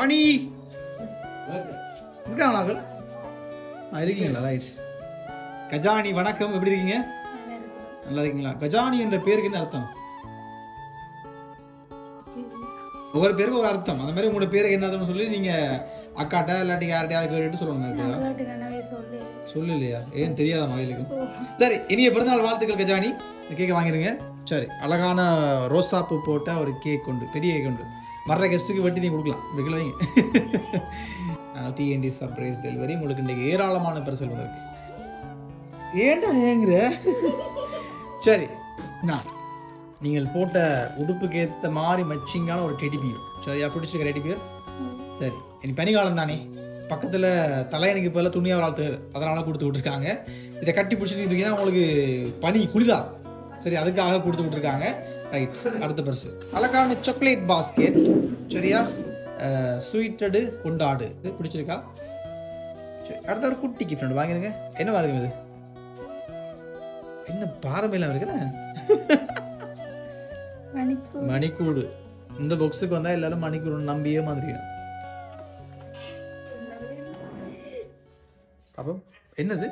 அணி இருக்காங்களா? இருக்கீங்களா? ரைட். கஜானி வணக்கம், எப்படி இருக்கீங்க? நல்லா இருக்கீங்களா? கஜானி என்ற பேருக்கு என்ன அர்த்தம்? ஒவ்வொரு பேருக்கு ஒரு அர்த்தம். அந்த மாதிரி உங்களோட பேருக்கு என்ன அர்த்தம்னு சொல்லி நீங்க அக்காட்ட இல்லாட்டி யார்கிட்டயாவது கேட்டுட்டு சொல்லுங்க. சொல்லலையா? ஏன் தெரியாத மகளுக்கு? சரி, இனிய பிறந்தநாள் வாழ்த்துக்கள் கஜானி. கேக்க வாங்கிடுங்க. சரி, அழகான ரோசா பூ போட்ட ஒரு கேக் உண்டு, பெரிய கேக் உண்டு. வர்ற கெஸ்ட்டுக்கு வெட்டி நீ கொடுக்கலாம். வைக்கல வைங்க. டிஎன்டி சர்ப்ரைஸ் டெலிவரி உங்களுக்கு இன்றைக்கு ஏராளமான பரிசல் வந்திருக்கு. ஏன்டா ஏங்குற? சரி, நான் நீங்கள் போட்ட உடுப்புக்கு ஏற்ற மாதிரி மச்சிங்கான ஒரு டெடிபியர். சரியா? பிடிச்சிருக்க டெடிபியர்? சரி, இனி பனிக்காலம் தானே, பக்கத்தில் தலையணைக்கு பதில் துணியாக வளர்த்து அதனால கொடுத்து விட்டுருக்காங்க. இதை கட்டி பிடிச்சிட்டு இருந்தீங்கன்னா உங்களுக்கு பனி குளிதா. சரி, அதுக்காக கொடுத்து விட்டுருக்காங்க. ரைட், அடுத்த பரிசு அழகான சாக்லேட் பாஸ்கெட். சரியா? ஸ்வீட்டடு கொண்டாடு. இது பிடிச்சிருக்கா? சரி, அடுத்த ஒரு குட்டி கிஃப்ட் வாங்கிருங்க. என்ன பாருங்க, இது என்ன பாரம்பரியம் இருக்குன்னு மணிக்கூடு. இந்த பாக்ஸுக்கு வந்தா எல்லாரும் மணிக்கூடு நம்பியே மாதிரி. அப்போ என்னது?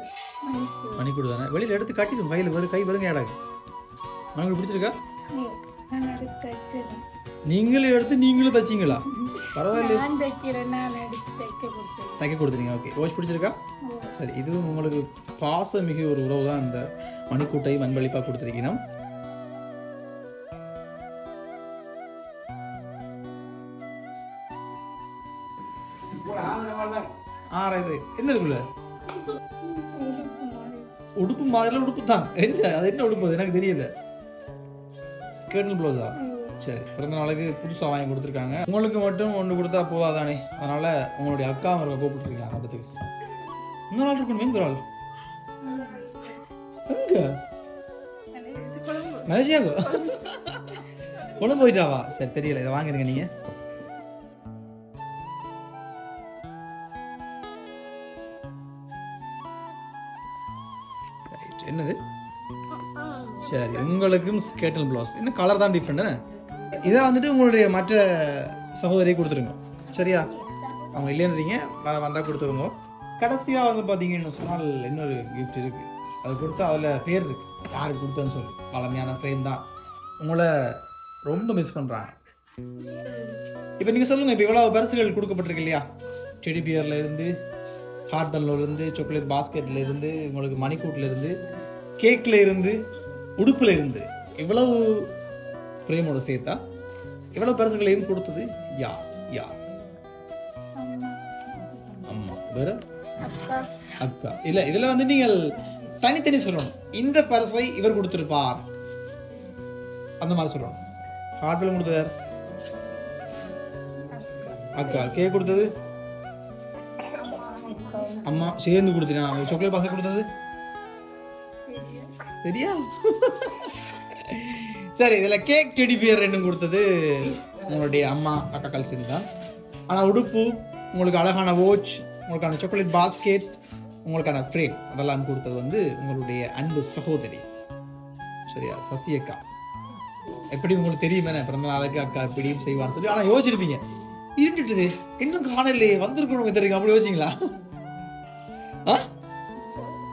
மணிக்கூடு தானே. வெளியில எடுத்து கட்டிடும் கையில் வரும், கை வருங்க ஏடாது. மணிக்கூடு பிடிச்சிருக்கா? நீங்களும் எடுத்து நீங்களும் தச்சிங்களா? பரவாயில்ல, தைக்க கொடுத்துருங்க. ஓகே, வாஷ் பிடிச்சிருக்கா? சரி, இதுவும் உங்களுக்கு பாசமிகு ஒரு உறவு தான். இந்த மணிக்கூட்டை மண்பளிப்பா கொடுத்துருக்கணும். என்ன இருக்குல்ல? உடுப்பு மாதிரில உடுப்பு தான். என்ன அது? என்ன உடுப்பு? எனக்கு தெரியல. ஸ்கர்ட் ப்ளவுஸா? சரி, பிறந்த நாளுக்கு புதுசாக வாங்கி கொடுத்துருக்காங்க. உங்களுக்கு மட்டும் ஒன்று கொடுத்தா போதாதானே, அதனால உங்களுடைய அக்கா அவரை கூப்பிட்டுருக்காங்க. அடுத்துக்கு இன்னொரு ஆள் இருக்கணும். எங்க ஆள்? எங்க? மலேசியாவுக்கு கொண்டு போயிட்டாவா? சரி, தெரியல. இதை வாங்கிருங்க நீங்க. என்னது? சரி, உங்களுக்கும் ஸ்கேட்டல் பிளவுஸ். இன்னும் கலர் தான் டிஃப்ரெண்ட். இதை வந்துட்டு உங்களுடைய மற்ற சகோதரியை கொடுத்துருங்க. சரியா? அவங்க இல்லைன்றீங்க, வந்தால் கொடுத்துருங்க. கடைசியாக வந்து பார்த்தீங்கன்னு சொன்னால் இன்னொரு கிஃப்ட் இருக்கு. அது கொடுத்தா அதில் பேர் இருக்கு, யாருக்கு கொடுத்தேன்னு சொல்லி. பழமையான ஃப்ரேம் தான். உங்களை ரொம்ப மிஸ் பண்ணுறாங்க. இப்போ நீங்கள் சொல்லுங்கள், இப்போ இவ்வளோ பரிசுகள் கொடுக்கப்பட்டிருக்கு இல்லையா? டெடி பியர்ல இருந்து, ஹாட் பன்ல இருந்து, சாக்லேட் பாஸ்கெட்ல இருந்து, உங்களுக்கு மணிக்கூட்டில் இருந்து, கேக்ல இருந்து, உடுப்புல இருந்து, இவ்வளவு பிரேமோட சேர்த்தா இவ்வளவு பரிசுகளையும் கொடுத்தது யார்? யார்? அம்மா. வேற? அக்கா. இல்ல, இதுல வந்து நீங்கள் தனித்தனி சொல்லணும். இந்த பரிசை இவர் கொடுத்திருப்பார், அந்த மாதிரி சொல்லணும். ஹாட் பன் கொடுத்தது யார்? அக்கா. கேக் கொடுத்தது அம்மா. சேர்ந்து கொடுத்தீங்க. சாக்லேட் பாஸ்கெட் கொடுத்தது சரியா? சரி, இதுல கேக் டெடி பியர் ரெண்டும் கொடுத்தது உங்களுடைய அம்மா அக்காக்கள் சேர்ந்து தான். ஆனா உடுப்பு, உங்களுக்கு அழகான வாட்ச், உங்களுக்கான சாக்லேட் பாஸ்கெட், உங்களுக்கான ஃப்ரேம் அதெல்லாம் கொடுத்தது வந்து உங்களுடைய அன்பு சகோதரி. சரியா? சசி அக்கா. எப்படி உங்களுக்கு தெரியுமே பிறந்த நாளுக்கு அக்கா எப்படியும் செய்வான்னு சொல்லி. ஆனா யோசிச்சிருப்பீங்க, இருந்துட்டு இன்னும் காணலையே, வந்திருக்கணும் தெரியுங்க, அப்படி யோசிங்களா?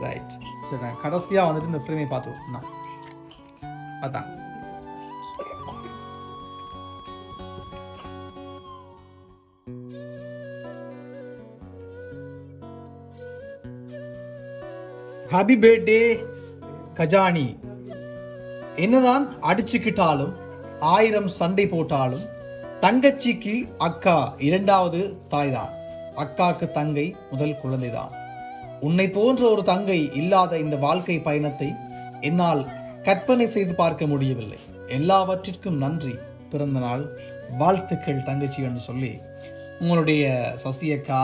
ரைட். சரி, நான் கடைசியா வந்துட்டு இந்த ஃப்ரேமை பார்த்துருவோம். அதான் ஹாப்பி பர்த்டே கஜானி. என்னதான் அடிச்சுக்கிட்டாலும், 1000 சண்டை போட்டாலும், தங்கச்சிக்கு அக்கா இரண்டாவது தாய்தான். அக்காக்கு தங்கை முதல் குழந்தைதான். உன்னை போன்ற ஒரு தங்கை இல்லாத இந்த வாழ்க்கை பயணத்தை என்னால் கற்பனை செய்து பார்க்க முடியவில்லை. எல்லாவற்றிற்கும் நன்றி. பிறந்த நாள் வாழ்த்துக்கள் தங்கச்சி என்று சொல்லி உங்களுடைய சசி அக்கா,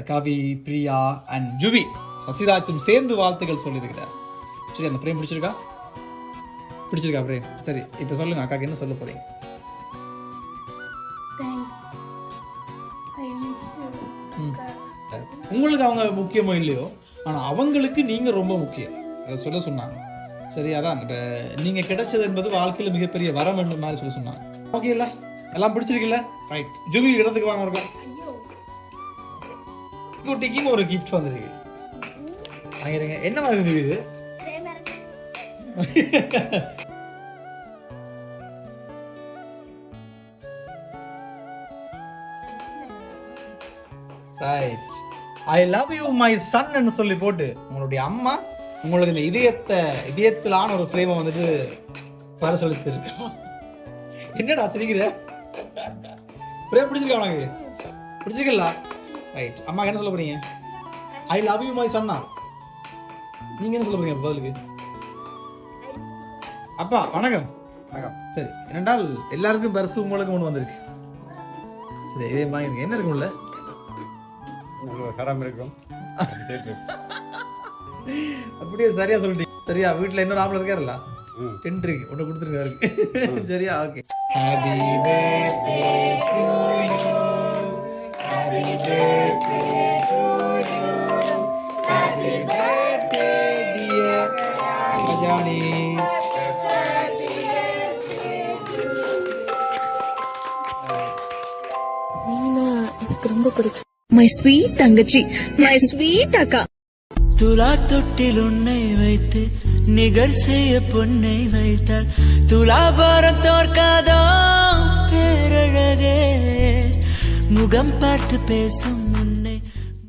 கவி, பிரியா அண்ட் ஜுவி, சசிராஜும் சேர்ந்து வாழ்த்துக்கள் சொல்லியிருக்கிறார். சரி, அந்த பிரேம் பிடிச்சிருக்கா? பிடிச்சிருக்கா பிரேம்? சரி, இப்ப சொல்லுங்க, அக்காக்கு என்ன சொல்ல போறீங்க? உங்களுக்கு அவங்க முக்கியமோ இல்லையோ, ஆனா அவங்களுக்கு நீங்க ரொம்ப முக்கியம். அதை சொல்ல சொன்னாங்க. சரி, அதான் இப்ப நீங்க கிடைச்சது என்பது வாழ்க்கையில மிகப்பெரிய வரம் என்று மாதிரி சொல்ல சொன்னாங்க. ஓகே இல்ல? எல்லாம் பிடிச்சிருக்குல்ல? ரைட். ஜூபி இடத்துக்கு வாங்க இருக்கோம். குட்டிக்கும் ஒரு gift வந்திருக்கு. வாங்கிடுங்க. என்ன மாதிரி இருக்கு இது? Right. I love you my son ன்னு சொல்லி போட்டு உங்களுடைய அம்மா உங்களுக்கு இந்த இதயத்திலான ஒரு ஃப்ரேமை வந்துட்டு பரிசளித்திருக்கா. என்னடா சிரிக்கிற? பிரேம் பிடிச்சிருக்கா உனக்கு? பிடிச்சிருக்கல? ரைட். அம்மா என்ன சொல்ல போறீங்க? I love you my chana. நீங்க என்ன சொல்ல போறீங்க பதிலுக்கு? அப்பா வணக்கம். வணக்கம். சரி, என்னென்றால் எல்லாருக்கும் பரிசு உங்களுக்கு ஒன்று வந்திருக்கு. சரி, இதே வாங்கிருங்க. என்ன இருக்கு உள்ள? அப்படியே சரியா சொல்லிட்டீங்க. சரியா, வீட்டுல இன்னொரு ஆம்பளை இருக்காருல்ல, டென்ட் இருக்கு, ஒண்ணு கொடுத்துருக்காரு. சரியா, okay. Happy birthday to you, happy birthday to you, happy birthday dear Majani. Meena எனக்கு ரொம்ப பிடிக்கும். மை ஸ்வீட் தங்கச்சி, மை ஸ்வீட் அக்கா. துலா தொட்டில் உன்னை வைத்து நிகர் செய்ய பொன்னை வைத்தார். துலாபாரம் தோற்காதோ பேரழகே, முகம் பார்த்து பேசும்